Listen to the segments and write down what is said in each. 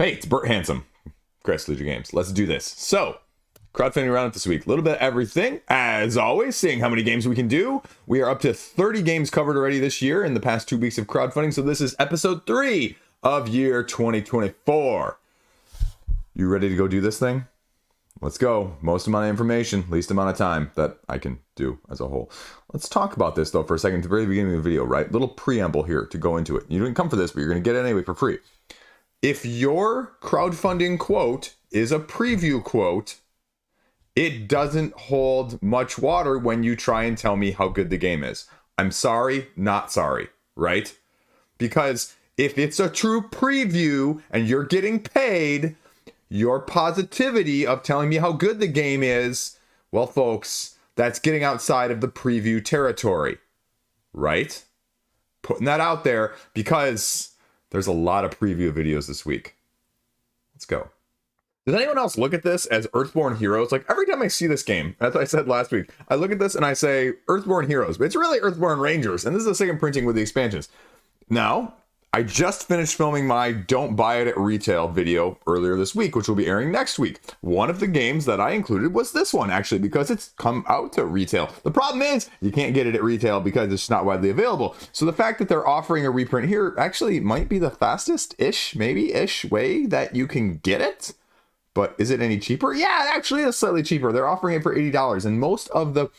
Hey, it's Burt Handsome, Chris Leisure Games. Let's do this. So, crowdfunding roundup this week. A little bit of everything. As always, seeing how many games we can do. We are up to 30 games covered already this year in the past 2 weeks of crowdfunding. So this is episode 3 of year 2024. You ready to go do this thing? Let's go. Most amount of information, least amount of time that I can do as a whole. Let's talk about this though for a second at the very beginning of the video, right? Little preamble here to go into it. You didn't come for this, but you're going to get it anyway for free. If your crowdfunding quote is a preview quote, it doesn't hold much water when you try and tell me how good the game is. I'm sorry, not sorry, right? Because if it's a true preview and you're getting paid, your positivity of telling me how good the game is, well, folks, that's getting outside of the preview territory, right? Putting that out there because there's a lot of preview videos this week. Let's go. Does anyone else look at this as Earthborne Heroes? Like every time I see this game, as I said last week, I look at this and I say Earthborne Heroes, but it's really Earthborne Rangers. And this is the second printing with the expansions. Now, I just finished filming my Don't Buy It at Retail video earlier this week, which will be airing next week. One of the games that I included was this one, actually, because it's come out to retail. The problem is you can't get it at retail because it's not widely available. So the fact that they're offering a reprint here actually might be the fastest-ish, maybe-ish way that you can get it. But is it any cheaper? Yeah, actually it's slightly cheaper. They're offering it for $80. And most of the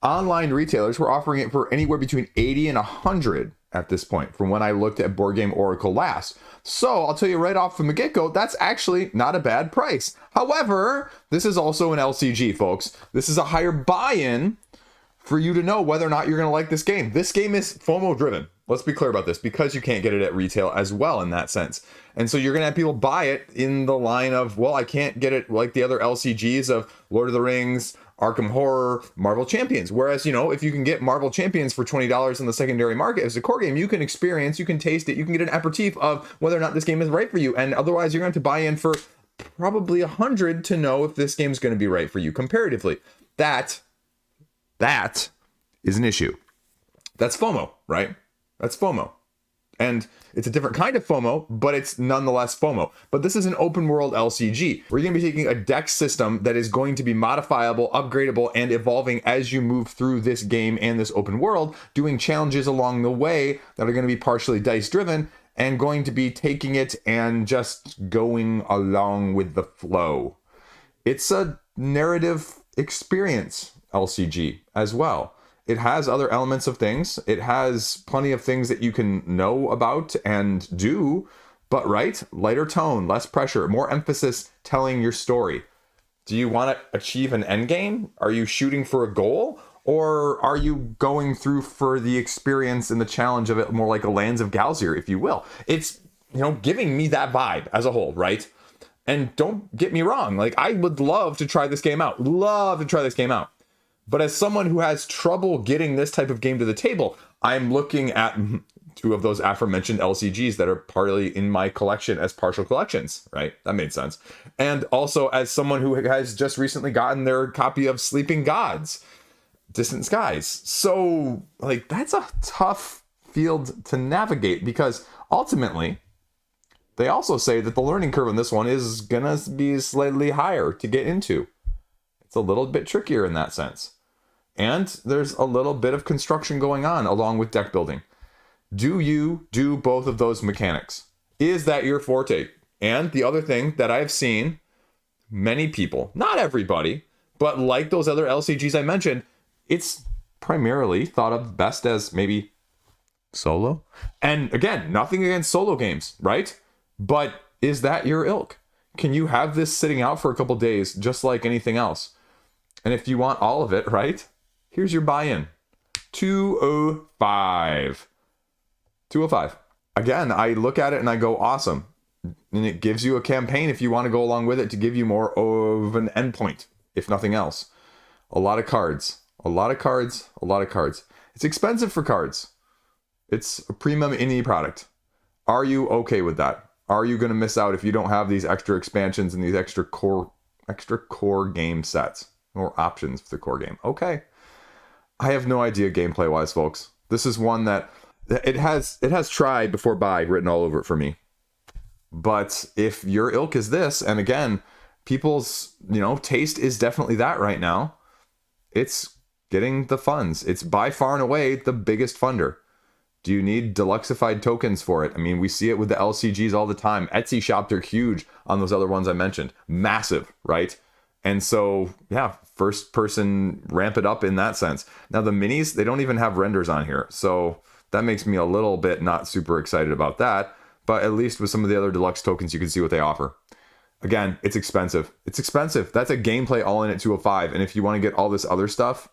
online retailers were offering it for anywhere between $80 and $100 at this point, from when I looked at Board Game Oracle last. So I'll tell you right off from the get-go, that's actually not a bad price. However, this is also an LCG, folks. This is a higher buy-in for you to know whether or not you're going to like this game. This game is FOMO driven. Let's be clear about this, because you can't get it at retail as well in that sense. And so you're going to have people buy it in the line of, well, I can't get it like the other LCGs of Lord of the Rings, Arkham Horror, Marvel Champions. Whereas, you know, if you can get Marvel Champions for $20 in the secondary market as a core game, you can experience, you can taste it, you can get an aperitif of whether or not this game is right for you. And otherwise, you're going to have to buy in for probably $100 to know if this game's going to be right for you comparatively. That is an issue. That's FOMO, right? That's FOMO. And it's a different kind of FOMO, but it's nonetheless FOMO. But this is an open world LCG. We're going to be taking a deck system that is going to be modifiable, upgradable, and evolving as you move through this game and this open world, doing challenges along the way that are going to be partially dice driven and going to be taking it and just going along with the flow. It's a narrative experience LCG as well. It has other elements of things. It has plenty of things that you can know about and do, but right, lighter tone, less pressure, more emphasis telling your story. Do you want to achieve an end game? Are you shooting for a goal? Or are you going through for the experience and the challenge of it, more like a Lands of Galsier, if you will? It's, you know, giving me that vibe as a whole, right? And don't get me wrong, like I would love to try this game out. Love to try this game out. But as someone who has trouble getting this type of game to the table, I'm looking at 2 of those aforementioned LCGs that are partly in my collection as partial collections, right? That made sense. And also as someone who has just recently gotten their copy of Sleeping Gods, Distant Skies. So, like, that's a tough field to navigate because ultimately, they also say that the learning curve on this one is gonna be slightly higher to get into. It's a little bit trickier in that sense. And there's a little bit of construction going on along with deck building. Do you do both of those mechanics? Is that your forte? And the other thing that I've seen many people, not everybody, but like those other LCGs I mentioned, it's primarily thought of best as maybe solo. And again, nothing against solo games, right? But is that your ilk? Can you have this sitting out for a couple days just like anything else? And if you want all of it, right? Here's your buy-in. 205. 205. Again, I look at it and I go, awesome. And it gives you a campaign if you want to go along with it to give you more of an endpoint, if nothing else. A lot of cards. A lot of cards. A lot of cards. It's expensive for cards. It's a premium indie product. Are you okay with that? Are you going to miss out if you don't have these extra expansions and these extra core game sets? Or options for the core game. Okay. I have no idea gameplay wise, folks. This is one that it has try before buy written all over it for me. But if your ilk is this, and again, people's, taste is definitely that right now, it's getting the funds. It's by far and away the biggest funder. Do you need deluxeified tokens for it? I mean, we see it with the LCGs all the time. Etsy shop, they're huge on those other ones I mentioned. Massive, right? And so, yeah, first person ramp it up in that sense. Now, the minis, they don't even have renders on here. So that makes me a little bit not super excited about that. But at least with some of the other deluxe tokens, you can see what they offer. Again, it's expensive. It's expensive. That's a gameplay all in at 205. And if you want to get all this other stuff,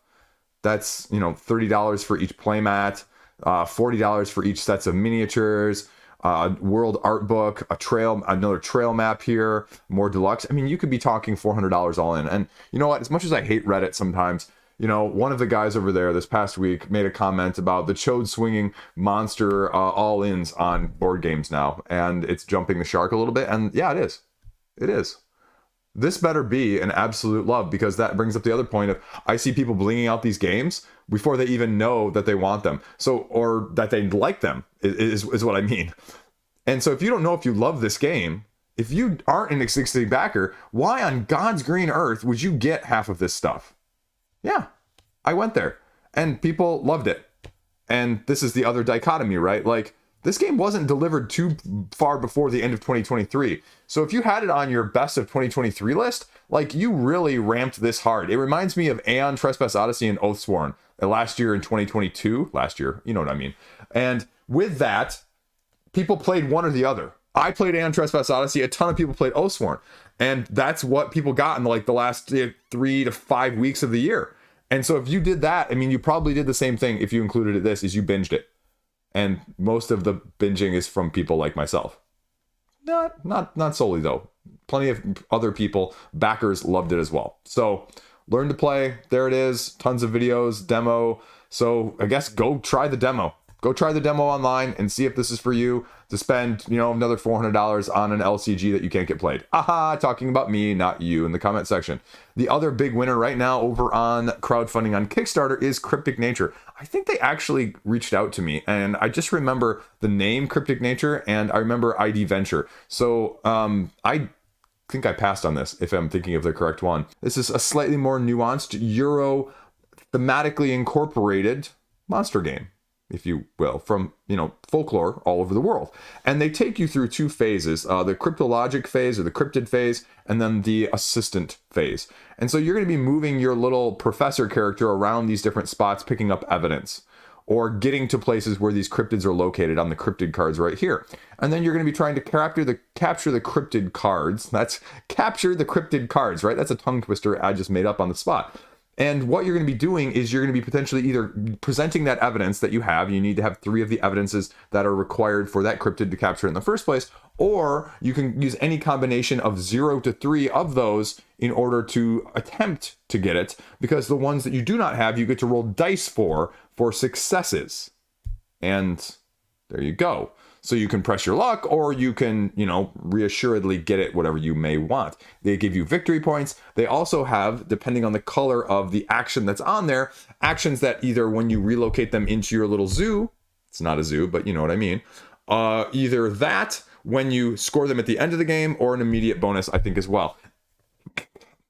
that's, $30 for each playmat, $40 for each sets of miniatures, world art book, another trail map here, more deluxe. I mean, you could be talking $400 all in. And you know what? As much as I hate Reddit sometimes, one of the guys over there this past week made a comment about the chode swinging monster all-ins on board games now, and it's jumping the shark a little bit. And yeah, it is. It is. This better be an absolute love, because that brings up the other point of I see people blinging out these games before they even know that they want them. So, or that they like them is what I mean. And so if you don't know if you love this game, if you aren't an existing backer, why on God's green earth would you get half of this stuff? Yeah, I went there and people loved it. And this is the other dichotomy, right? Like, this game wasn't delivered too far before the end of 2023. So if you had it on your best of 2023 list, like, you really ramped this hard. It reminds me of Aeon, Trespass Odyssey, and Oathsworn last year in 2022. Last year, you know what I mean. And with that, people played one or the other. I played Aeon, Trespass Odyssey. A ton of people played Oathsworn. And that's what people got in the last 3 to 5 weeks of the year. And so if you did that, I mean, you probably did the same thing if you included this, is you binged it. And most of the binging is from people like myself. Not solely, though. Plenty of other people, backers, loved it as well. So learn to play. There it is. Tons of videos, demo. So I guess go try the demo. Go try the demo online and see if this is for you to spend, another $400 on an LCG that you can't get played. Aha, talking about me, not you, in the comment section. The other big winner right now over on crowdfunding on Kickstarter is Cryptic Nature. I think they actually reached out to me, and I just remember the name Cryptic Nature, and I remember ID Venture. So I think I passed on this, if I'm thinking of the correct one. This is a slightly more nuanced Euro thematically incorporated monster game, if you will, from, folklore all over the world. And they take you through 2 phases, the cryptologic phase or the cryptid phase, and then the assistant phase. And so you're going to be moving your little professor character around these different spots, picking up evidence, or getting to places where these cryptids are located on the cryptid cards right here. And then you're going to be trying to capture the cryptid cards. That's capture the cryptid cards, right? That's a tongue twister I just made up on the spot. And what you're going to be doing is you're going to be potentially either presenting that evidence that you have. You need to have 3 of the evidences that are required for that cryptid to capture it in the first place. Or you can use any combination of 0 to 3 of those in order to attempt to get it. Because the ones that you do not have, you get to roll dice for successes. And there you go. So you can press your luck, or you can, reassuredly get it whatever you may want. They give you victory points. They also have, depending on the color of the action that's on there, actions that either when you relocate them into your little zoo, it's not a zoo, but you know what I mean, either that when you score them at the end of the game, or an immediate bonus, I think, as well.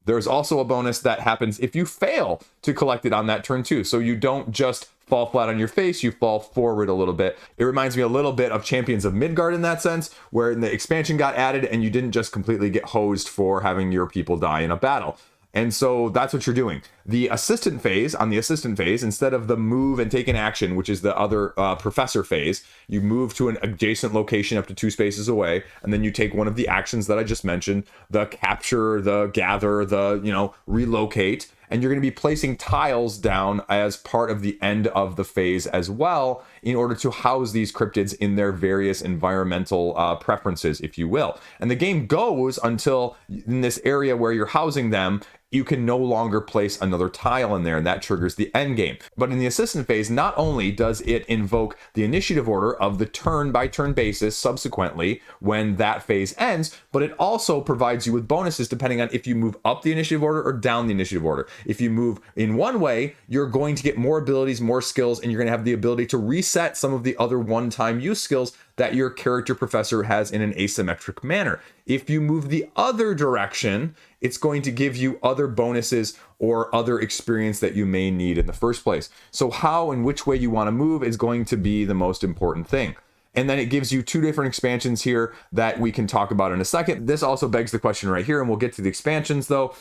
There's also a bonus that happens if you fail to collect it on that turn too. So you don't just fall flat on your face, you fall forward a little bit. It reminds me a little bit of Champions of Midgard in that sense, where the expansion got added and you didn't just completely get hosed for having your people die in a battle. And so that's what you're doing. The assistant phase, instead of the move and take an action, which is the other professor phase, you move to an adjacent location up to 2 spaces away, and then you take one of the actions that I just mentioned, the capture, the gather, the, relocate, and you're going to be placing tiles down as part of the end of the phase as well, in order to house these cryptids in their various environmental preferences, if you will. And the game goes until in this area where you're housing them, you can no longer place another tile in there, and that triggers the end game. But in the assistant phase, not only does it invoke the initiative order of the turn-by-turn basis subsequently when that phase ends, but it also provides you with bonuses depending on if you move up the initiative order or down the initiative order. If you move in one way, you're going to get more abilities, more skills, and you're going to have the ability to reset some of the other one-time use skills that your character professor has in an asymmetric manner. If you move the other direction, it's going to give you other bonuses or other experience that you may need in the first place. So how and which way you want to move is going to be the most important thing. And then it gives you 2 different expansions here that we can talk about in a second. This also begs the question right here, and we'll get to the expansions though.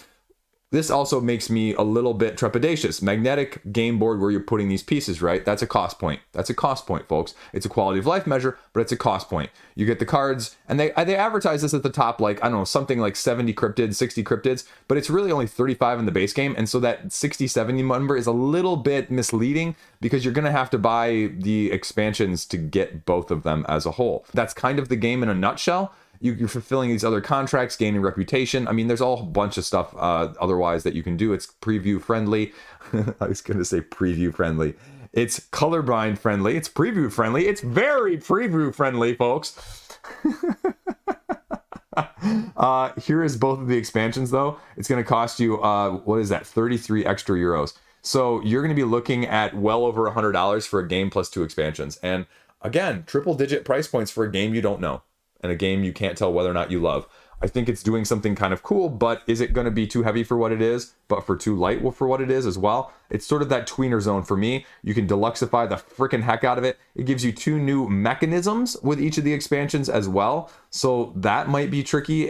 This also makes me a little bit trepidatious. Magnetic game board where you're putting these pieces, right? That's a cost point. That's a cost point, folks. It's a quality of life measure, but it's a cost point. You get the cards, and they advertise this at the top like, I don't know, something like 70 cryptids, 60 cryptids, but it's really only 35 in the base game. And so that 60, 70 number is a little bit misleading because you're going to have to buy the expansions to get both of them as a whole. That's kind of the game in a nutshell. You're fulfilling these other contracts, gaining reputation. I mean, there's a whole bunch of stuff otherwise that you can do. It's preview friendly. I was going to say preview friendly. It's colorblind friendly. It's preview friendly. It's very preview friendly, folks. Here is both of the expansions, though. It's going to cost you, what is that, 33 extra euros. So you're going to be looking at well over $100 for a game plus 2 expansions. And again, triple-digit price points for a game you don't know. And a game you can't tell whether or not you love. I think it's doing something kind of cool, but is it going to be too heavy for what it is, but for too light for what it is as well? It's sort of that tweener zone for me. You can deluxify the freaking heck out of it. It gives you 2 new mechanisms with each of the expansions as well. So that might be tricky.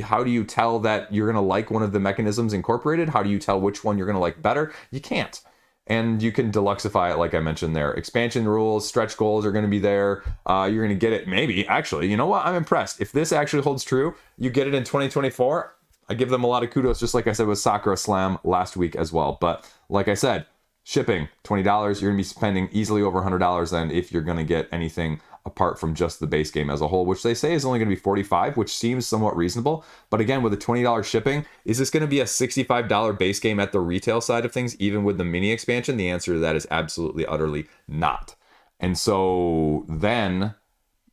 How do you tell that you're going to like one of the mechanisms incorporated? How do you tell which one you're going to like better? You can't. And you can deluxify it, like I mentioned there. Expansion rules, stretch goals are going to be there. You're going to get it, maybe, actually. You know what? I'm impressed. If this actually holds true, you get it in 2024. I give them a lot of kudos, just like I said with Sakura Slam last week as well. But like I said, shipping, $20. You're going to be spending easily over $100 then if you're going to get anything apart from just the base game as a whole, which they say is only going to be $45, which seems somewhat reasonable. But again, with a $20 shipping, is this going to be a $65 base game at the retail side of things, even with the mini expansion? The answer to that is absolutely, utterly not. And so then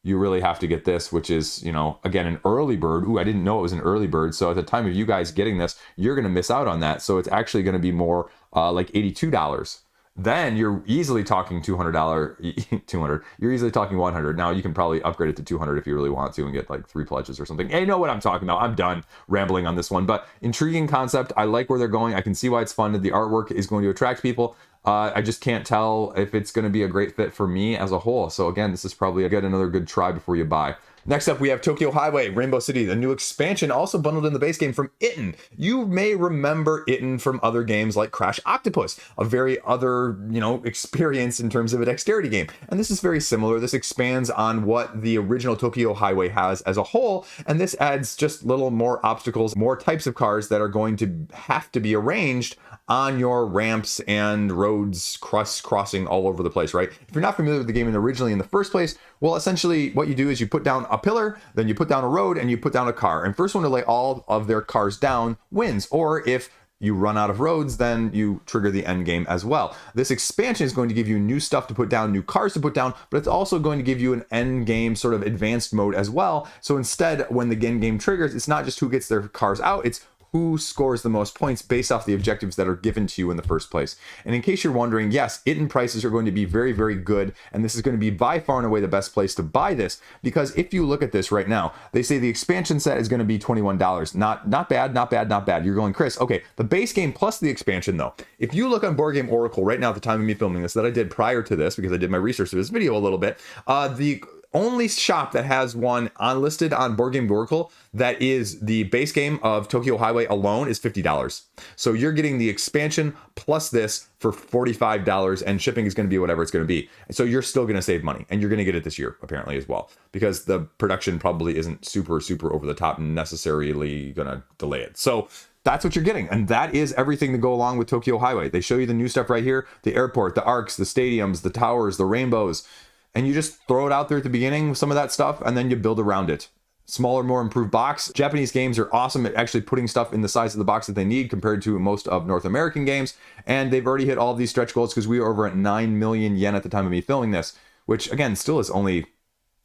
you really have to get this, which is, again, an early bird. Ooh, I didn't know it was an early bird. So at the time of you guys getting this, you're going to miss out on that. So it's actually going to be more like $82. Then you're easily talking $200. You're easily talking $100. Now you can probably upgrade it to $200 if you really want to and get like 3 pledges or something. Hey, you know what I'm talking about. I'm done rambling on this one, but intriguing concept. I like where they're going. I can see why it's funded. The artwork is going to attract people. I just can't tell if it's going to be a great fit for me as a whole. So again, this is probably another good try before you buy. Next up, we have Tokyo Highway, Rainbow City, the new expansion, also bundled in the base game from Itten. You may remember Itten from other games like Crash Octopus, a very other, experience in terms of a dexterity game. And this is very similar. This expands on what the original Tokyo Highway has as a whole. And this adds just little more obstacles, more types of cars that are going to have to be arranged on your ramps and roads crossing all over the place, right? If you're not familiar with the game originally in the first place, well, essentially what you do is you put down a pillar, then you put down a road, and you put down a car. And first one to lay all of their cars down wins. Or if you run out of roads, then you trigger the end game as well. This expansion is going to give you new stuff to put down, new cars to put down, but it's also going to give you an end game sort of advanced mode as well. So instead, when the end game triggers, it's not just who gets their cars out, it's who scores the most points based off the objectives that are given to you in the first place. And in case you're wondering, yes, Itten prices are going to be very, very good, and this is going to be by far and away the best place to buy this, because if you look at this right now, they say the expansion set is going to be $21. Not bad, not bad, not bad. You're going, Chris, okay, the base game plus the expansion though. If you look on Board Game Oracle right now at the time of me filming this, that I did prior to this, because I did my research for this video a little bit, the only shop that has one listed on Board Game Oracle that is the base game of Tokyo Highway alone is $50. So you're getting the expansion plus this for $45, and shipping is going to be whatever it's going to be. So you're still going to save money, and you're going to get it this year apparently as well, because the production probably isn't super over the top and necessarily going to delay it. So that's what you're getting. And that is everything to go along with Tokyo Highway. They show you the new stuff right here: the airport, the arcs, the stadiums, the towers, the rainbows. And you just throw it out there at the beginning with some of that stuff, and then you build around it. Smaller, more improved box. Japanese games are awesome at actually putting stuff in the size of the box that they need compared to most of North American games. And they've already hit all of these stretch goals because we were over at 9 million yen at the time of me filming this, which again, still is only,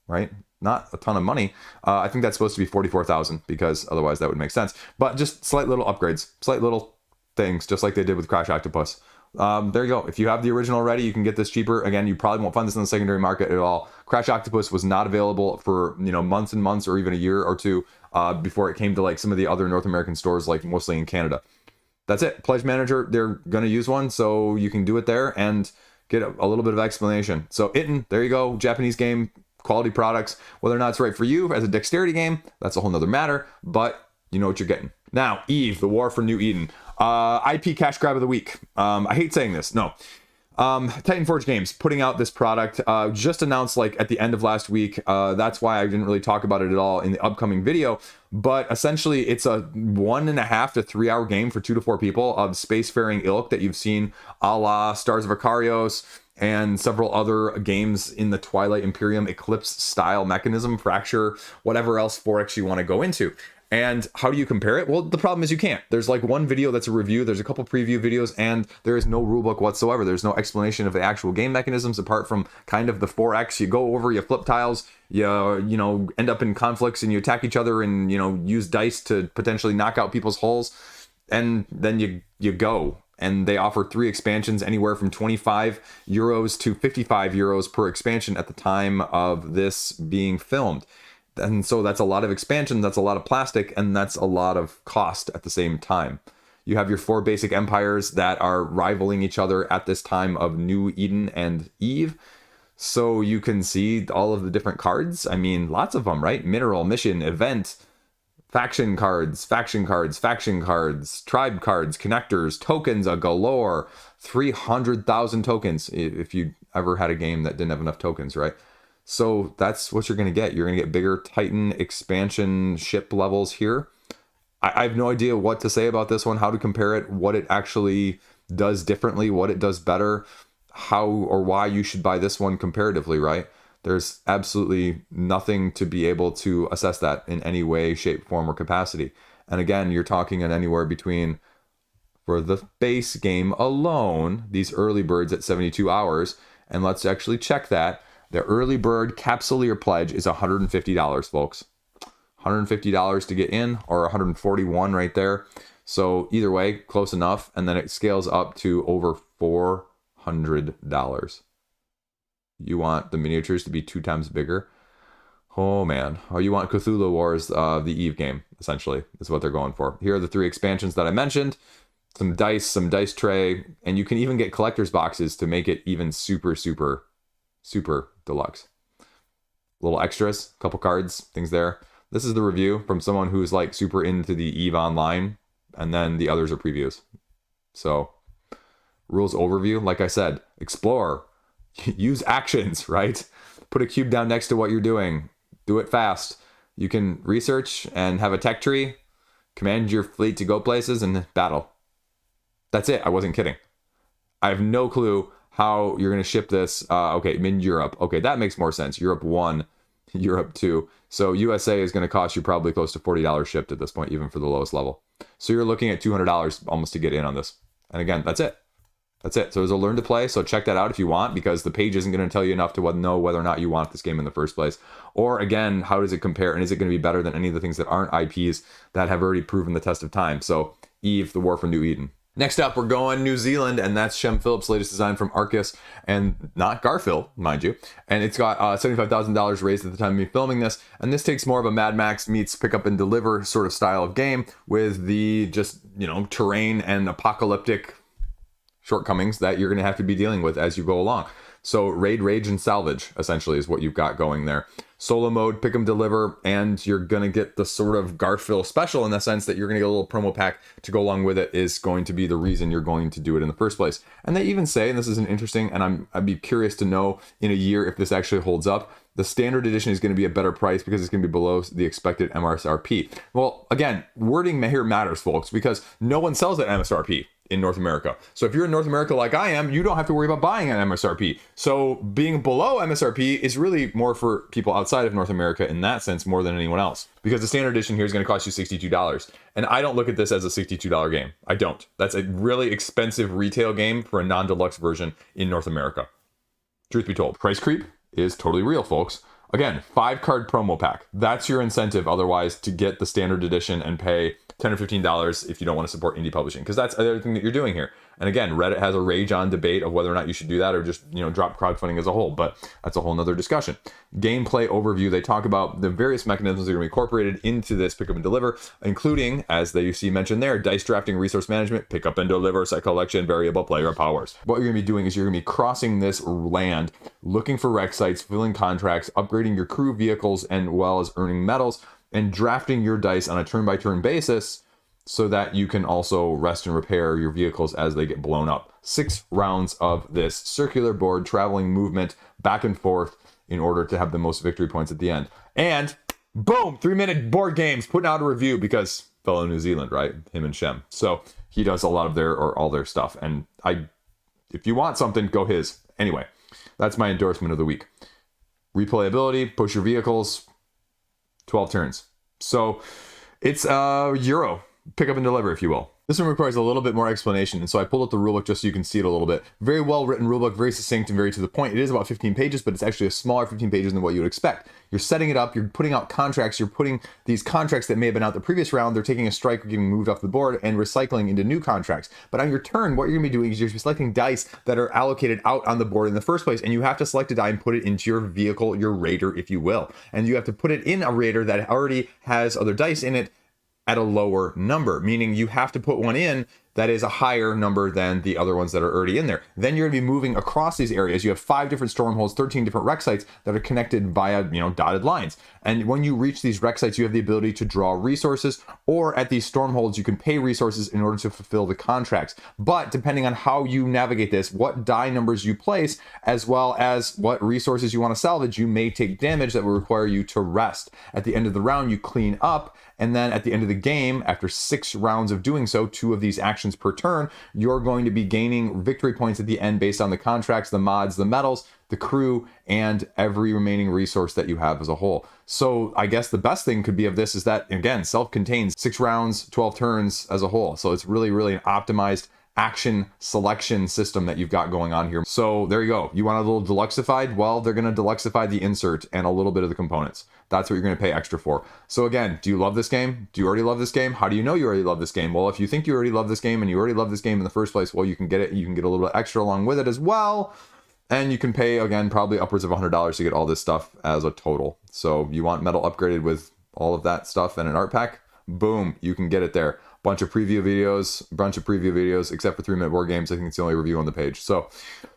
right? Not a ton of money. I think that's supposed to be 44,000 because otherwise that would make sense. But just slight little upgrades, slight little things, just like they did with Crash Octopus. there you go. If you have the original already, you can get this cheaper. Again, you probably won't find this in the secondary market at all. Crash Octopus was not available for, you know, months and months or even a year or two before it came to like some of the other North American stores, like mostly in Canada. That's it. Pledge Manager, they're going to use one, so you can do it there and get a little bit of explanation. So Itten, there you go. Japanese game, quality products. Whether or not it's right for you as a dexterity game, that's a whole nother matter, but you know what you're getting. Now, Eve, the War for New Eden. IP cash grab of the week. I hate saying this. No. Titan Forge Games putting out this product, just announced like at the end of last week. That's why I didn't really talk about it at all in the upcoming video. But essentially, it's a 1.5 to 3 hour game for 2 to 4 people of spacefaring ilk that you've seen a la Stars of Ikarios and several other games in the Twilight Imperium Eclipse style mechanism, Fracture, whatever else 4X you want to go into. And how do you compare it? Well, the problem is you can't. There's like one video that's a review, there's a couple preview videos, and there is no rulebook whatsoever. There's no explanation of the actual game mechanisms apart from kind of the 4X. You go over, you flip tiles, you know, end up in conflicts and you attack each other and, you know, use dice to potentially knock out people's hulls. And then you go. And they offer 3 expansions, anywhere from 25 euros to 55 euros per expansion at the time of this being filmed. And so that's a lot of expansion, that's a lot of plastic, and that's a lot of cost at the same time. You have your 4 basic empires that are rivaling each other at this time of New Eden and Eve. So you can see all of the different cards. I mean, lots of them, right? Mineral, mission, event, faction cards, faction cards, faction cards, tribe cards, connectors, tokens a galore. 300,000 tokens if you ever had a game that didn't have enough tokens, right? So that's what you're going to get. You're going to get bigger Titan expansion ship levels here. I have no idea what to say about this one, how to compare it, what it actually does differently, what it does better, how or why you should buy this one comparatively, right? There's absolutely nothing to be able to assess that in any way, shape, form, or capacity. And again, you're talking at anywhere between, for the base game alone, these early birds at 72 hours. And let's actually check that. The early bird capsuleer pledge is $150, folks. $150 to get in, or $141 right there. So either way, close enough. And then it scales up to over $400. You want the miniatures to be 2 times bigger. Oh man. Or you want Cthulhu Wars, the Eve game, essentially, is what they're going for. Here are the 3 expansions that I mentioned. Some dice tray, and you can even get collector's boxes to make it even super deluxe. Little extras, couple cards, things there. This is the review from someone who's like super into the Eve Online, and then the others are previews. So, rules overview, like I said, explore, use actions, right? Put a cube down next to what you're doing. Do it fast. You can research and have a tech tree, command your fleet to go places, and battle. That's it. I wasn't kidding. I have no clue how you're going to ship this. Okay, in Europe. Okay, that makes more sense. Europe 1, Europe 2. So USA is going to cost you probably close to $40 shipped at this point, even for the lowest level. So you're looking at $200 almost to get in on this. And again, that's it. That's it. So there's a learn to play. So check that out if you want, because the page isn't going to tell you enough to know whether or not you want this game in the first place. Or again, how does it compare? And is it going to be better than any of the things that aren't IPs that have already proven the test of time? So Eve, the War for New Eden. Next up, we're going New Zealand, and that's Shem Philips' latest design from Arcus, and not Garfield, mind you. And it's got $75,000 raised at the time of me filming this, and this takes more of a Mad Max meets pick up and deliver sort of style of game with the just, you know, terrain and apocalyptic shortcomings that you're going to have to be dealing with as you go along. So raid, rage, and salvage, essentially, is what you've got going there. Solo mode, pick 'em, deliver, and you're going to get the sort of Garfield special in the sense that you're going to get a little promo pack to go along with it, is going to be the reason you're going to do it in the first place. And they even say, and this is an interesting, and I'd be curious to know in a year if this actually holds up, the standard edition is going to be a better price because it's going to be below the expected MSRP. Well, again, wording here matters, folks, because no one sells at MSRP in North America. So if you're in North America like I am, you don't have to worry about buying at MSRP. So being below MSRP is really more for people outside of North America in that sense more than anyone else. Because the standard edition here is going to cost you $62. And I don't look at this as a $62 game. I don't. That's a really expensive retail game for a non-deluxe version in North America. Truth be told, price creep is totally real, folks. Again, 5-card promo pack. That's your incentive otherwise to get the standard edition and pay $10 or $15 if you don't want to support indie publishing, because that's the other thing that you're doing here. And again, Reddit has a rage on debate of whether or not you should do that or just, drop crowdfunding as a whole, but that's a whole nother discussion. Gameplay overview, they talk about the various mechanisms that are going to be incorporated into this pick up and deliver, including, as they see mentioned there, dice drafting, resource management, pick up and deliver, site collection, variable player powers. What you're going to be doing is you're going to be crossing this land, looking for rec sites, filling contracts, upgrading your crew vehicles, and well as earning medals, and drafting your dice on a turn-by-turn basis so that you can also rest and repair your vehicles as they get blown up. 6 rounds of this circular board traveling movement back and forth in order to have the most victory points at the end. And boom, 3-minute board games, putting out a review because fellow New Zealand, right? Him and Shem. So he does a lot of their, or all their stuff. And if you want something, go his. Anyway, that's my endorsement of the week. Replayability, push your vehicles, 12 turns. So it's Euro. Pick up and deliver, if you will. This one requires a little bit more explanation, and so I pulled up the rulebook just so you can see it a little bit. Very well written rulebook, very succinct and very to the point. It is about 15 pages, but it's actually a smaller 15 pages than what you would expect. You're setting it up, you're putting out contracts, you're putting these contracts that may have been out the previous round, they're taking a strike, getting moved off the board, and recycling into new contracts. But on your turn, what you're going to be doing is you're selecting dice that are allocated out on the board in the first place, and you have to select a die and put it into your vehicle, your raider, if you will. And you have to put it in a raider that already has other dice in it at a lower number, meaning you have to put one in that is a higher number than the other ones that are already in there. Then you're going to be moving across these areas. You have 5 different stormholds, 13 different rec sites that are connected via, dotted lines. And when you reach these rec sites, you have the ability to draw resources, or at these stormholds, you can pay resources in order to fulfill the contracts. But depending on how you navigate this, what die numbers you place, as well as what resources you want to salvage, you may take damage that will require you to rest. At the end of the round, you clean up. And then at the end of the game, after 6 rounds of doing so, 2 of these actions per turn, you're going to be gaining victory points at the end based on the contracts, the mods, the medals, the crew, and every remaining resource that you have as a whole. So I guess the best thing could be of this is that, again, self-contained, 6 rounds, 12 turns as a whole. So it's really, really an optimized action selection system that you've got going on here. So there you go. You want a little deluxified? Well, they're going to deluxify the insert and a little bit of the components. That's what you're going to pay extra for. So again, do you love this game? Do you already love this game? How do you know you already love this game? Well, if you think you already love this game and you already love this game in the first place, well, you can get it. You can get a little bit extra along with it as well. And you can pay, again, probably upwards of $100 to get all this stuff as a total. So you want metal upgraded with all of that stuff and an art pack? Boom, you can get it there. Bunch of preview videos, except for 3-minute board games. I think it's the only review on the page. So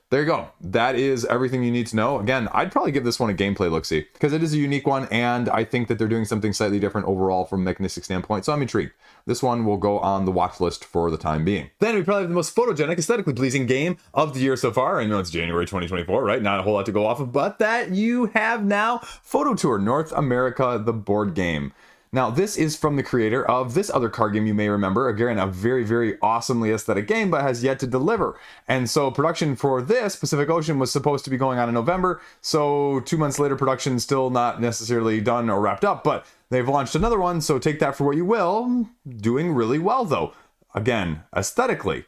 there you go. That is everything you need to know. Again, I'd probably give this one a gameplay look-see because it is a unique one, and I think that they're doing something slightly different overall from a mechanistic standpoint, so I'm intrigued. This one will go on the watch list for the time being. Then we probably have the most photogenic, aesthetically pleasing game of the year so far. I know it's January 2024, right? Not a whole lot to go off of, but that you have now. Photo Tour North America, the board game. Now, this is from the creator of this other card game you may remember. Again, a very, very awesomely aesthetic game, but has yet to deliver. And so production for this, Pacific Ocean, was supposed to be going on in November. So 2 months later, production still not necessarily done or wrapped up, but they've launched another one. So take that for what you will. Doing really well, though. Again, aesthetically,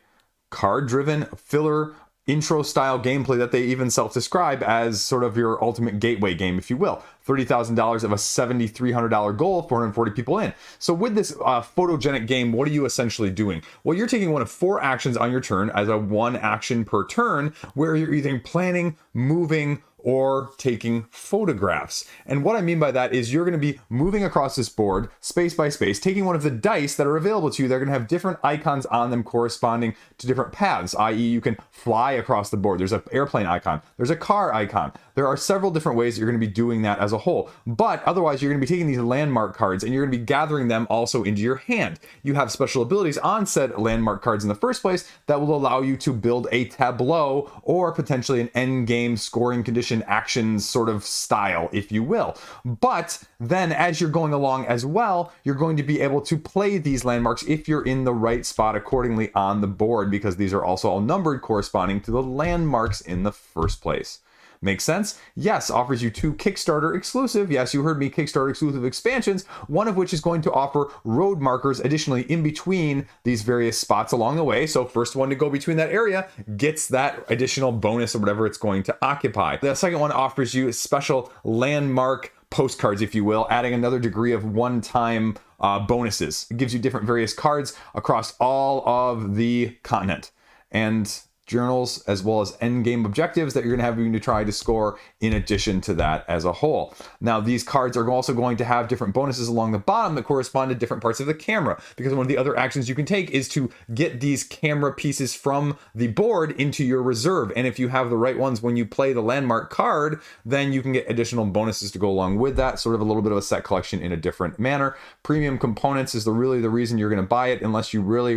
card-driven filler intro style gameplay that they even self-describe as sort of your ultimate gateway game, if you will. $30,000 of a $7,300 goal, 440 people in. So with this photogenic game, what are you essentially doing? Well, you're taking one of 4 actions on your turn as a 1 action per turn, where you're either planning, moving, or taking photographs. And what I mean by that is you're going to be moving across this board space by space, taking one of the dice that are available to you. They're going to have different icons on them corresponding to different paths, i.e. you can fly across the board. There's an airplane icon. There's a car icon. There are several different ways that you're going to be doing that as a whole. But otherwise, you're going to be taking these landmark cards and you're going to be gathering them also into your hand. You have special abilities on said landmark cards in the first place that will allow you to build a tableau or potentially an end game scoring condition actions sort of style, if you will. But then as you're going along as well, you're going to be able to play these landmarks if you're in the right spot accordingly on the board, because these are also all numbered corresponding to the landmarks in the first place. Makes sense? Yes, offers you 2 Kickstarter exclusive, yes, you heard me, Kickstarter exclusive expansions, one of which is going to offer road markers additionally in between these various spots along the way. So first one to go between that area gets that additional bonus or whatever it's going to occupy. The second one offers you special landmark postcards, if you will, adding another degree of one-time bonuses. It gives you different various cards across all of the continent, and journals, as well as end game objectives that you're going to have to try to score in addition to that as a whole. Now, these cards are also going to have different bonuses along the bottom that correspond to different parts of the camera, because one of the other actions you can take is to get these camera pieces from the board into your reserve. And if you have the right ones when you play the landmark card, then you can get additional bonuses to go along with that, sort of a little bit of a set collection in a different manner. Premium components is really the reason you're going to buy it, unless you really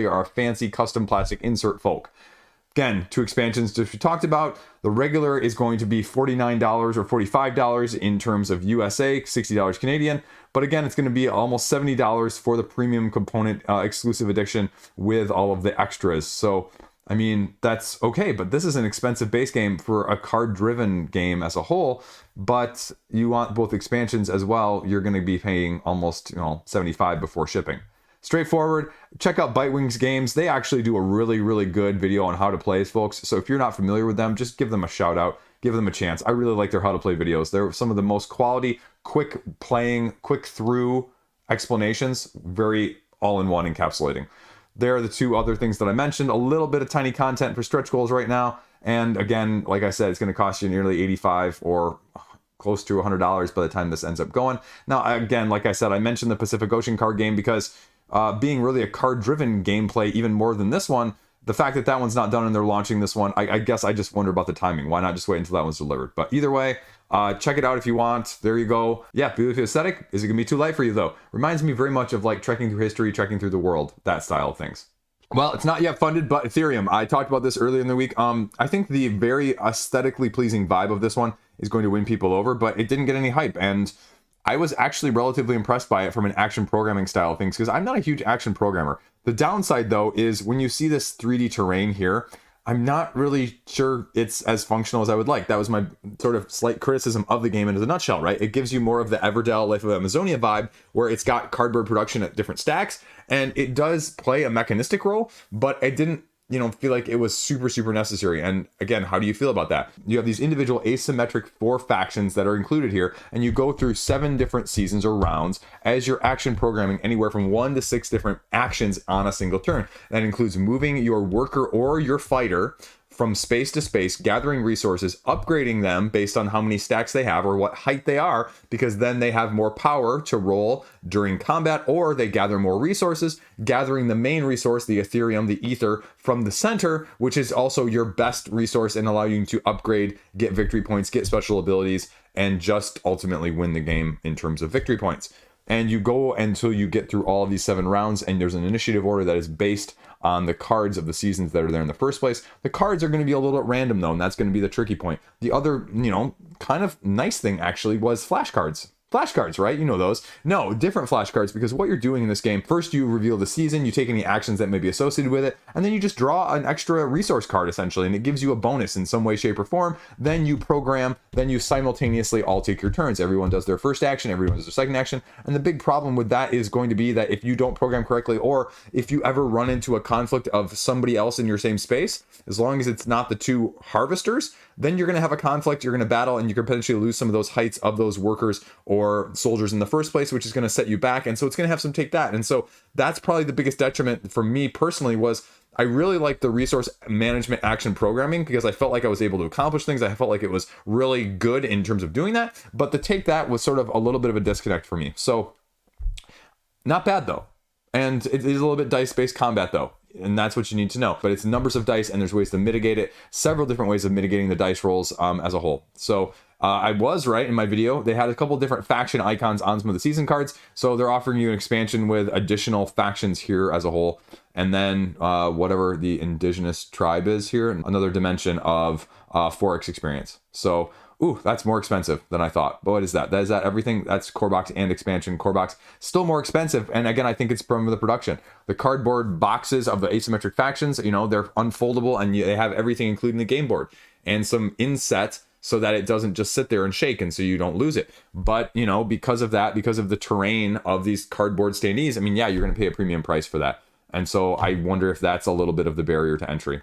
are a fancy custom plastic insert folk. Again, 2 expansions that we talked about. The regular is going to be $49 or $45 in terms of USA, $60 Canadian. But again, it's going to be almost $70 for the premium component exclusive edition with all of the extras. So, I mean, that's okay, but this is an expensive base game for a card-driven game as a whole. But you want both expansions as well. You're going to be paying almost, $75 before shipping. Straightforward. Check out Bitewings Games. They actually do a really good video on how to play, folks. So if you're not familiar with them, just give them a shout out. Give them a chance. I really like their how to play videos. They're some of the most quality, quick playing, quick through explanations. Very all-in-one encapsulating. There are the 2 other things that I mentioned. A little bit of tiny content for stretch goals right now. And again, like I said, it's going to cost you nearly $85 or close to $100 by the time this ends up going. Now, again, like I said, I mentioned the Pacific Ocean card game because being really a card-driven gameplay even more than this one, the fact that one's not done and they're launching this one, I guess I just wonder about the timing. Why not just wait until that one's delivered? But either way, check it out if you want. There you go. Yeah, beautiful aesthetic. Is it going to be too light for you, though? Reminds me very much of like trekking through history, trekking through the world, that style of things. Well, it's not yet funded, but Etherium. I talked about this earlier in the week. I think the very aesthetically pleasing vibe of this one is going to win people over, but it didn't get any hype. And I was actually relatively impressed by it from an action programming style of things, because I'm not a huge action programmer. The downside, though, is when you see this 3D terrain here, I'm not really sure it's as functional as I would like. That was my sort of slight criticism of the game in a nutshell, right? It gives you more of the Everdell Life of Amazonia vibe, where it's got cardboard production at different stacks, and it does play a mechanistic role, but it didn't feel like it was super necessary. And again, how do you feel about that? You have these individual asymmetric 4 factions that are included here, and you go through 7 different seasons or rounds as you're action programming anywhere from 1 to 6 different actions on a single turn. That includes moving your worker or your fighter from space to space, gathering resources, upgrading them based on how many stacks they have or what height they are, because then they have more power to roll during combat, or they gather more resources, gathering the main resource, the Etherium, the ether, from the center, which is also your best resource and allow you to upgrade, get victory points, get special abilities, and just ultimately win the game in terms of victory points. And you go until you get through all of these 7 rounds, and there's an initiative order that is based on the cards of the seasons that are there in the first place. The cards are going to be a little bit random, though, and that's going to be the tricky point. The other, kind of nice thing, actually, was flashcards. Flashcards, right? You know those. No, different flashcards, because what you're doing in this game, first you reveal the season, you take any actions that may be associated with it, and then you just draw an extra resource card, essentially, and it gives you a bonus in some way, shape, or form. Then you program, then you simultaneously all take your turns. Everyone does their first action, everyone does their second action, and the big problem with that is going to be that if you don't program correctly, or if you ever run into a conflict of somebody else in your same space, as long as it's not the 2 harvesters, then you're going to have a conflict, you're going to battle, and you could potentially lose some of those heights of those workers or soldiers in the first place, which is going to set you back. And so it's going to have some take that. And so that's probably the biggest detriment for me personally. Was I really liked the resource management action programming, because I felt like I was able to accomplish things. I felt like it was really good in terms of doing that, but the take that was sort of a little bit of a disconnect for me. So not bad though. And it is a little bit dice-based combat though. And that's what you need to know. But it's numbers of dice, and there's ways to mitigate it. Several different ways of mitigating the dice rolls as a whole. So I was right in my video. They had a couple different faction icons on some of the season cards. So they're offering you an expansion with additional factions here as a whole. And then whatever the indigenous tribe is here, another dimension of Forex experience. So, ooh, that's more expensive than I thought. But what is that? Is that everything? That's core box and expansion. Core box, still more expensive. And again, I think it's from the production. The cardboard boxes of the asymmetric factions, they're unfoldable, and they have everything, including the game board. And some inset, so that it doesn't just sit there and shake, and so you don't lose it. But, because of that, because of the terrain of these cardboard standees, you're going to pay a premium price for that. And so I wonder if that's a little bit of the barrier to entry.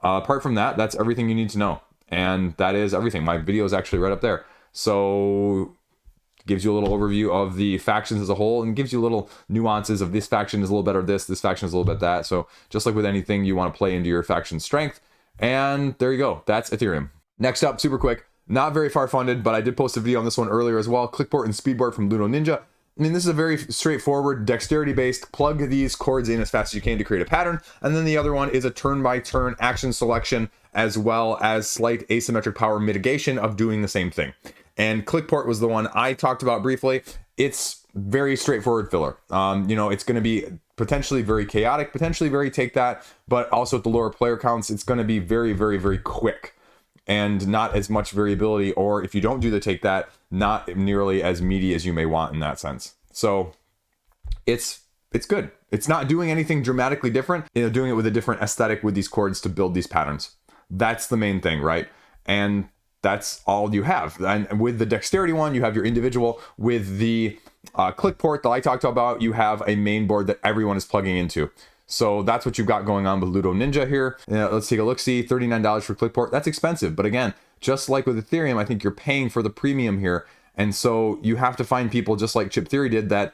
Apart from that, that's everything you need to know. And that is everything. My video is actually right up there. So gives you a little overview of the factions as a whole, and gives you little nuances of this faction is a little better this faction is a little bit that. So just like with anything, you want to play into your faction strength. And there you go. That's Etherium. Next up, super quick, not very far funded, but I did post a video on this one earlier as well. Clickport and Speedport from Ludo Ninja. I mean, this is a very straightforward, dexterity-based, plug these chords in as fast as you can to create a pattern. And then the other one is a turn-by-turn action selection, as well as slight asymmetric power mitigation of doing the same thing. And Clickport was the one I talked about briefly. It's very straightforward filler. It's going to be potentially very chaotic, potentially very take that, but also at the lower player counts, it's going to be very, very, very quick and not as much variability, or if you don't do the take that, not nearly as meaty as you may want in that sense. So it's good. It's not doing anything dramatically different, doing it with a different aesthetic with these chords to build these patterns. That's the main thing, right? And that's all you have. And with the dexterity one, you have your individual. With the Clickport that I talked about, you have a main board that everyone is plugging into. So that's what you've got going on with Ludo Ninja here. Let's take a look-see. $39 for Clickport. That's expensive. But again, just like with Ethereum, I think you're paying for the premium here. And so you have to find people, just like Chip Theory did, that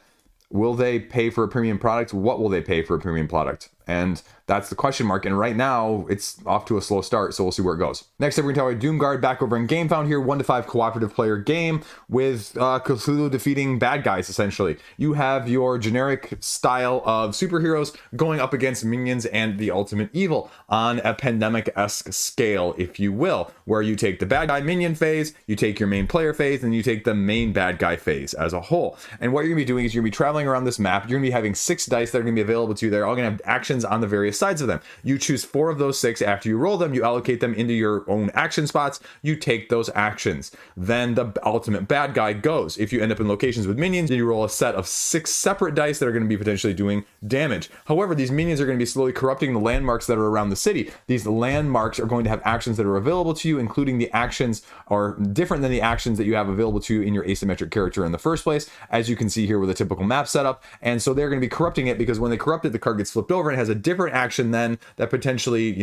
will they pay for a premium product? What will they pay for a premium product? And that's the question mark. And right now, it's off to a slow start, so we'll see where it goes. Next up, we're going to talk about Doomguard back over in GameFound here. 1 to 5 cooperative player game with Cthulhu defeating bad guys, essentially. You have your generic style of superheroes going up against minions and the ultimate evil on a pandemic-esque scale, if you will, where you take the bad guy minion phase, you take your main player phase, and you take the main bad guy phase as a whole. And what you're going to be doing is you're going to be traveling around this map. You're going to be having 6 dice that are going to be available to you. They're all going to have actions on the various sides of them. You choose 4 of those 6. After you roll them, you allocate them into your own action spots. You take those actions. Then the ultimate bad guy goes. If you end up in locations with minions, then you roll a set of 6 separate dice that are going to be potentially doing damage. However, these minions are going to be slowly corrupting the landmarks that are around the city. These landmarks are going to have actions that are available to you, including the actions are different than the actions that you have available to you in your asymmetric character in the first place, as you can see here with a typical map setup. And so they're going to be corrupting it, because when they corrupt it, the card gets flipped over and has a different action then that potentially,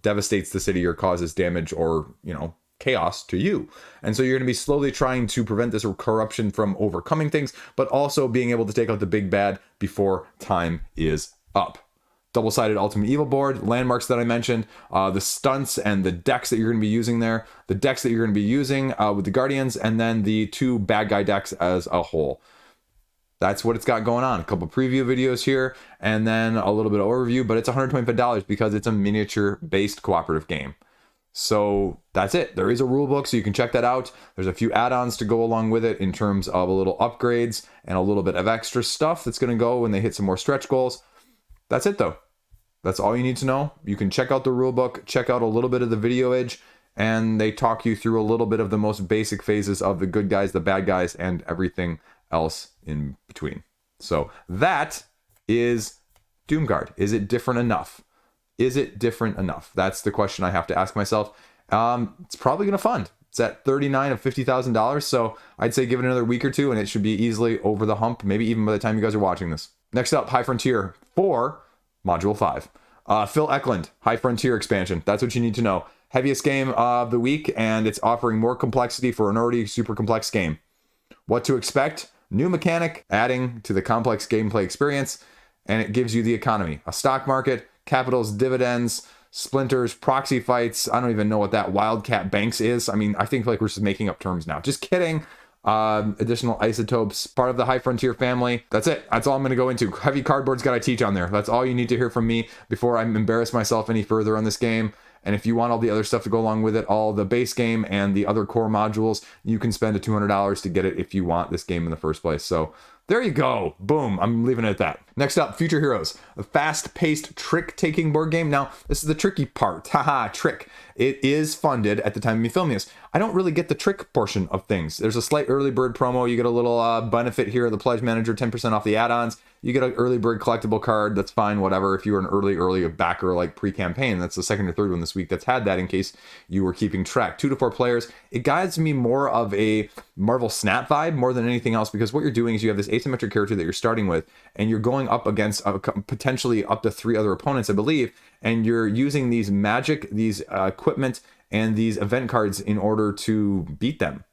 devastates the city or causes damage or, chaos to you. And so you're going to be slowly trying to prevent this corruption from overcoming things, but also being able to take out the big bad before time is up. Double-sided Ultimate Evil board, landmarks that I mentioned, the stunts and the decks that you're going to be using there, the decks that you're going to be using with the Guardians, and then the 2 bad guy decks as a whole. That's what it's got going on. A couple preview videos here, and then a little bit of overview, but it's $125 because it's a miniature-based cooperative game. So that's it. There is a rule book, so you can check that out. There's a few add-ons to go along with it in terms of a little upgrades and a little bit of extra stuff that's going to go when they hit some more stretch goals. That's it, though. That's all you need to know. You can check out the rule book, check out a little bit of the videoage, and they talk you through a little bit of the most basic phases of the good guys, the bad guys, and everything else in between. So that is Doomguard. Is it different enough? Is it different enough? That's the question I have to ask myself. It's probably going to fund. It's at $39 of $50,000. So I'd say give it another week or two and it should be easily over the hump, maybe even by the time you guys are watching this. Next up, High Frontier 4, Module 5. Phil Eklund, High Frontier expansion. That's what you need to know. Heaviest game of the week, and it's offering more complexity for an already super complex game. What to expect? New mechanic, adding to the complex gameplay experience, and it gives you the economy. A stock market, capitals, dividends, splinters, proxy fights. I don't even know what that Wildcat Banks is. I mean, I think like we're just making up terms now. Just kidding. Additional isotopes, part of the High Frontier family. That's it. That's all I'm going to go into. Heavy cardboard's got to teach on there. That's all you need to hear from me before I embarrass myself any further on this game. And if you want all the other stuff to go along with it, all the base game and the other core modules, you can spend $200 to get it if you want this game in the first place. So there you go. Boom. I'm leaving it at that. Next up, Future Heroes, a fast-paced trick-taking board game. Now, this is the tricky part. Haha, trick. It is funded at the time of me filming this. I don't really get the trick portion of things. There's a slight early bird promo. You get a little benefit here, the Pledge Manager, 10% off the add-ons. You get an early bird collectible card. That's fine, whatever. If you were an early backer, like pre-campaign, that's the second or third one this week that's had that in case you were keeping track. 2 to 4 players. It guides me more of a Marvel Snap vibe more than anything else, because what you're doing is you have this asymmetric character that you're starting with, and you're going up against potentially up to 3 other opponents, I believe, and you're using these magic, these equipment, and these event cards in order to beat them.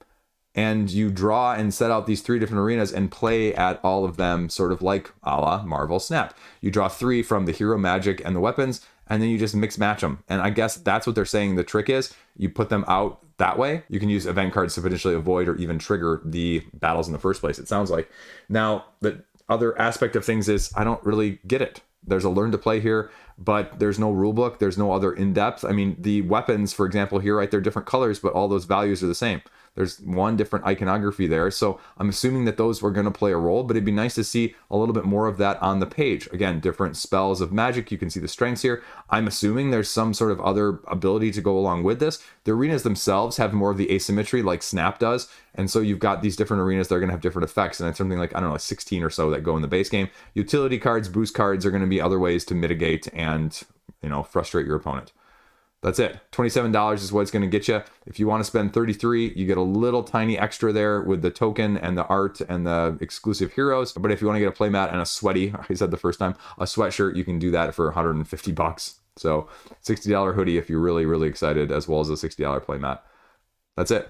and you draw and set out these 3 different arenas and play at all of them, sort of like a la Marvel Snap. You draw 3 from the hero, magic, and the weapons, and then you just mix match them. And I guess that's what they're saying the trick is. You put them out that way. You can use event cards to potentially avoid or even trigger the battles in the first place, it sounds like. Now, the other aspect of things is I don't really get it. There's a learn to play here, but there's no rule book. There's no other in-depth. I mean, the weapons, for example, here, right, they're different colors, but all those values are the same. There's one different iconography there. So I'm assuming that those were going to play a role, but it'd be nice to see a little bit more of that on the page. Again, different spells of magic. You can see the strengths here. I'm assuming there's some sort of other ability to go along with this. The arenas themselves have more of the asymmetry like Snap does. And so you've got these different arenas that are going to have different effects. And it's something like, I don't know, 16 or so that go in the base game. Utility cards, boost cards are going to be other ways to mitigate and, frustrate your opponent. That's it. $27 is what it's going to get you. If you want to spend $33, you get a little tiny extra there with the token and the art and the exclusive heroes. But if you want to get a playmat and a sweaty, I said the first time, a sweatshirt, you can do that for $150. So $60 hoodie if you're really, really excited, as well as a $60 playmat. That's it.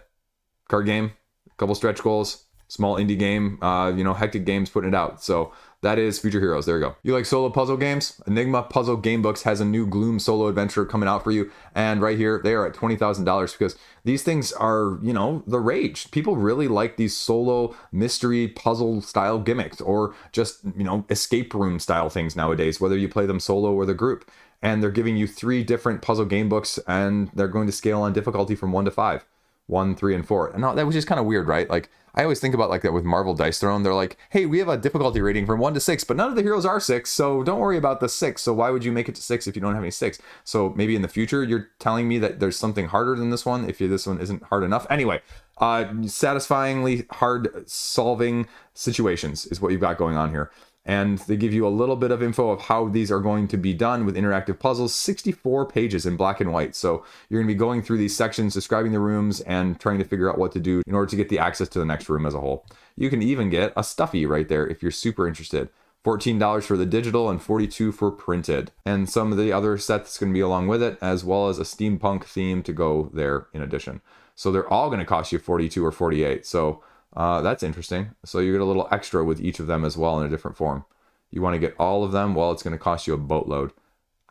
Card game, a couple stretch goals, small indie game, Hectic Games putting it out. So that is Future Heroes. There you go. You like solo puzzle games? Enigma Puzzle Game Books has a new Gloom solo adventure coming out for you. And right here, they are at $20,000 because these things are, the rage. People really like these solo mystery puzzle style gimmicks or just, escape room style things nowadays, whether you play them solo or the group. And they're giving you 3 different puzzle game books and they're going to scale on difficulty from 1 to 5. 1, 3, and 4. And that was just kind of weird, right? Like, I always think about like that with Marvel Dice Throne. They're like, hey, we have a difficulty rating from 1 to 6, but none of the heroes are 6, so don't worry about the 6. So why would you make it to 6 if you don't have any 6? So maybe in the future, you're telling me that there's something harder than this one if this one isn't hard enough. Anyway, satisfyingly hard solving situations is what you've got going on here. And they give you a little bit of info of how these are going to be done with interactive puzzles, 64 pages in black and white. So you're going to be going through these sections, describing the rooms and trying to figure out what to do in order to get the access to the next room as a whole. You can even get a stuffy right there if you're super interested. $14 for the digital and $42 for printed. And some of the other sets going to be along with it, as well as a steampunk theme to go there in addition. So they're all going to cost you $42 or $48. So that's interesting. So you get a little extra with each of them as well in a different form. You want to get all of them, well, it's going to cost you a boatload.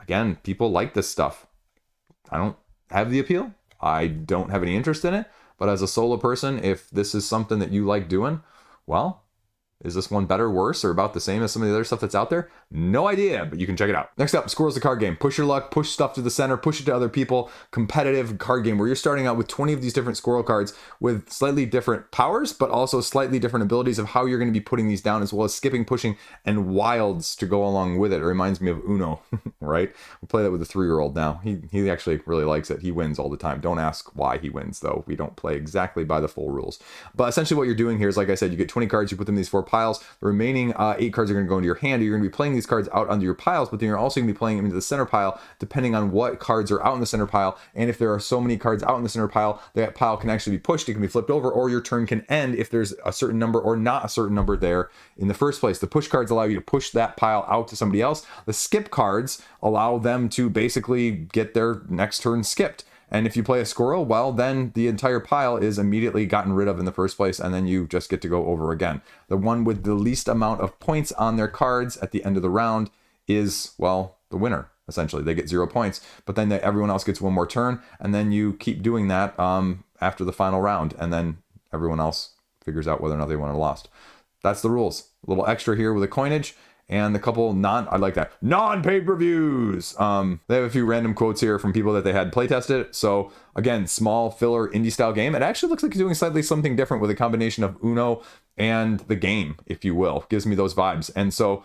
Again, people like this stuff. I don't have the appeal. I don't have any interest in it. But as a solo person, if this is something that you like doing, well, is this one better, worse, or about the same as some of the other stuff that's out there? No idea, but you can check it out. Next up, Squirrels the card game. Push your luck, push stuff to the center, push it to other people. Competitive card game where you're starting out with 20 of these different squirrel cards with slightly different powers, but also slightly different abilities of how you're going to be putting these down, as well as skipping, pushing, and wilds to go along with it. It reminds me of Uno, right? We play that with a 3-year-old now. He actually really likes it. He wins all the time. Don't ask why he wins, though. We don't play exactly by the full rules. But essentially what you're doing here is, like I said, you get 20 cards, you put them in these 4 piles. The remaining 8 cards are going to go into your hand. You're going to be playing these cards out under your piles, but then you're also going to be playing them into the center pile, depending on what cards are out in the center pile. And if there are so many cards out in the center pile, that pile can actually be pushed. It can be flipped over, or your turn can end if there's a certain number or not a certain number there in the first place. The push cards allow you to push that pile out to somebody else. The skip cards allow them to basically get their next turn skipped. And if you play a squirrel, well, then the entire pile is immediately gotten rid of in the first place, and then you just get to go over again. The one with the least amount of points on their cards at the end of the round is, well, the winner, essentially. They get 0 points, but then everyone else gets one more turn, and then you keep doing that after the final round, and then everyone else figures out whether or not they won or lost. That's the rules. A little extra here with the coinage. And a couple non-paid reviews. They have a few random quotes here from people that they had playtested it. So again, small filler indie style game. It actually looks like it's doing slightly something different with a combination of Uno and the game, if you will. Gives me those vibes. And so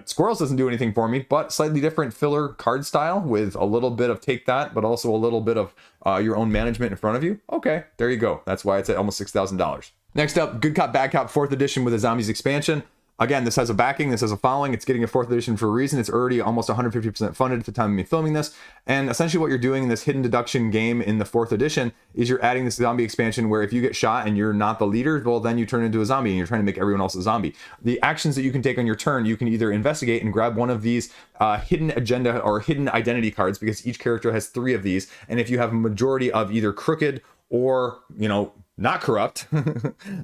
Squirrels doesn't do anything for me, but slightly different filler card style with a little bit of take that, but also a little bit of your own management in front of you. Okay, there you go. That's why it's at almost $6,000. Next up, Good Cop, Bad Cop 4th edition with a Zombies expansion. Again, this has a backing, this has a following, it's getting a 4th edition for a reason. It's already almost 150% funded at the time of me filming this. And essentially what you're doing in this hidden deduction game in the 4th edition is you're adding this zombie expansion where if you get shot and you're not the leader, well, then you turn into a zombie and you're trying to make everyone else a zombie. The actions that you can take on your turn, you can either investigate and grab one of these hidden agenda or hidden identity cards, because each character has 3 of these. And if you have a majority of either crooked or, not corrupt,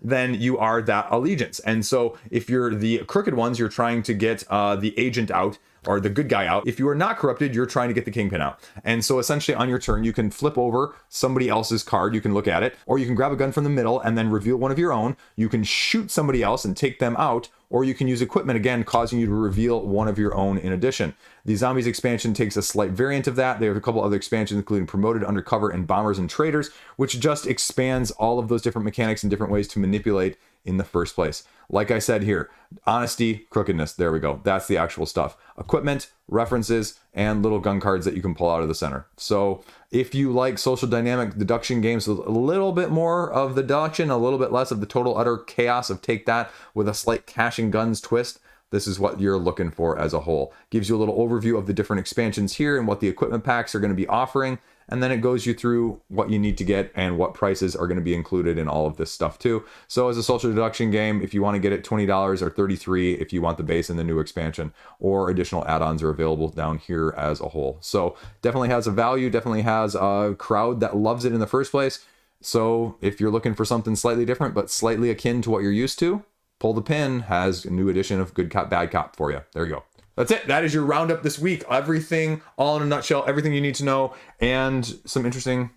then you are that allegiance. And so if you're the crooked ones, you're trying to get the agent out, or the good guy out. If you are not corrupted, you're trying to get the kingpin out. And so essentially on your turn, you can flip over somebody else's card, you can look at it, or you can grab a gun from the middle and then reveal one of your own. You can shoot somebody else and take them out, or you can use equipment again, causing you to reveal one of your own in addition. The Zombies expansion takes a slight variant of that. They have a couple other expansions, including Promoted, Undercover, and Bombers and Traders, which just expands all of those different mechanics and different ways to manipulate in the first place. Like I said here, honesty, crookedness, there we go. That's the actual stuff. Equipment, references, and little gun cards that you can pull out of the center. So if you like social dynamic deduction games with a little bit more of the deduction, a little bit less of the total utter chaos of take that with a slight cash and guns twist, this is what you're looking for as a whole. Gives you a little overview of the different expansions here and what the equipment packs are going to be offering. And then it goes you through what you need to get and what prices are going to be included in all of this stuff too. So as a social deduction game, if you want to get it $20 or $33 if you want the base and the new expansion, or additional add-ons are available down here as a whole. So definitely has a value, definitely has a crowd that loves it in the first place. So if you're looking for something slightly different but slightly akin to what you're used to, Pull the Pin has a new edition of Good Cop, Bad Cop for you. There you go. That's it. That is your roundup this week. Everything all in a nutshell, everything you need to know, and some interesting,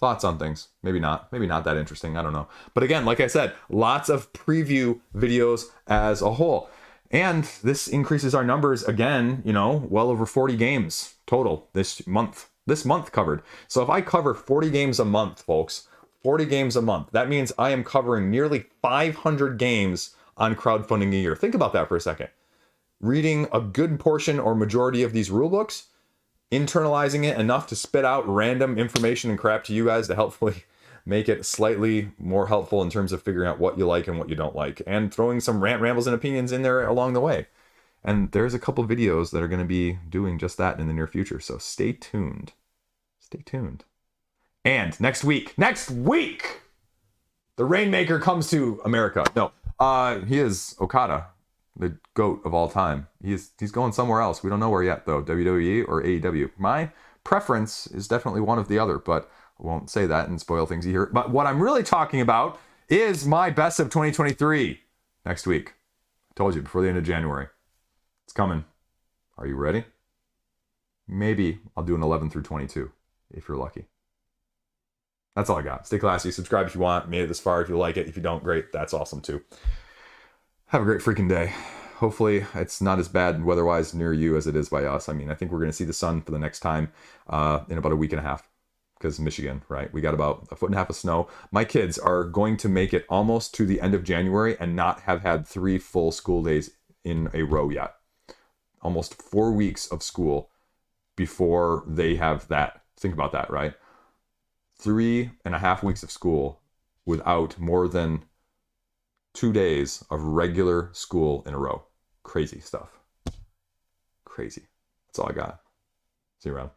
thoughts on things. Maybe not that interesting. I don't know. But again, like I said, lots of preview videos as a whole. And this increases our numbers again, well over 40 games total this month covered. So if I cover 40 games a month, folks, 40 games a month, that means I am covering nearly 500 games on crowdfunding a year. Think about that for a second. Reading a good portion or majority of these rule books, internalizing it enough to spit out random information and crap to you guys to helpfully make it slightly more helpful in terms of figuring out what you like and what you don't like, and throwing some rant, rambles, and opinions in there along the way. And there's a couple videos that are going to be doing just that in the near future, so stay tuned. Stay tuned. And next week, the Rainmaker comes to America. No, he is Okada, the GOAT of all time. He's going somewhere else. We don't know where yet, though, WWE or AEW. My preference is definitely one of the other, but I won't say that and spoil things you hear. But what I'm really talking about is my best of 2023 next week. I told you, before the end of January. It's coming. Are you ready? Maybe I'll do an 11 through 22, if you're lucky. That's all I got. Stay classy. Subscribe if you want. Made it this far if you like it. If you don't, great. That's awesome too. Have a great freaking day. Hopefully it's not as bad weather-wise near you as it is by us. I mean, I think we're going to see the sun for the next time in about a week and a half, because Michigan, right? We got about 1.5 feet of snow. My kids are going to make it almost to the end of January and not have had 3 full school days in a row yet. Almost 4 weeks of school before they have that. Think about that, right? 3.5 weeks of school without more than 2 days of regular school in a row. Crazy stuff. Crazy. That's all I got. See you around.